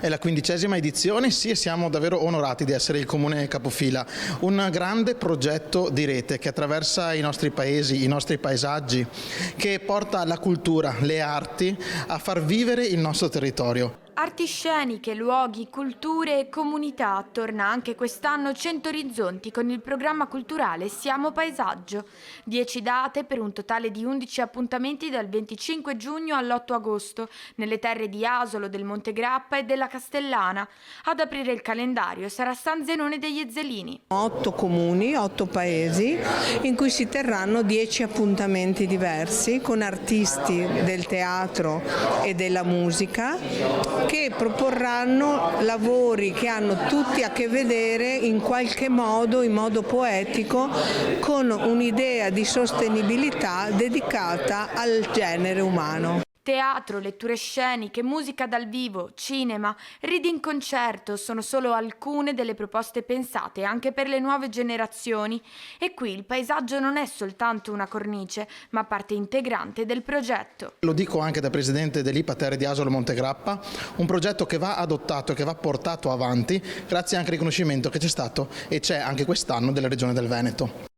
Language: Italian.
È la 15ª edizione, sì, e siamo davvero onorati di essere il comune capofila. Un grande progetto di rete che attraversa i nostri paesi, i nostri paesaggi, che porta la cultura, le arti a far vivere il nostro territorio. Arti sceniche, luoghi, culture e comunità. Torna anche quest'anno 100 Orizzonti con il programma culturale Siamo Paesaggio. 10 date per un totale di 11 appuntamenti dal 25 giugno all'8 agosto nelle terre di Asolo, del Monte Grappa e della Castellana. Ad aprire il calendario sarà San Zenone degli Ezzelini. 8 comuni, 8 paesi in cui si terranno 10 appuntamenti diversi con artisti del teatro e della musica che proporranno lavori che hanno tutti a che vedere in qualche modo, in modo poetico, con un'idea di sostenibilità dedicata al genere umano. Teatro, letture sceniche, musica dal vivo, cinema, reading concerto sono solo alcune delle proposte pensate anche per le nuove generazioni. E qui il paesaggio non è soltanto una cornice, ma parte integrante del progetto. Lo dico anche da presidente dell'IPA Terre di Asolo Monte Grappa, un progetto che va adottato e che va portato avanti grazie anche al riconoscimento che c'è stato e c'è anche quest'anno della Regione del Veneto.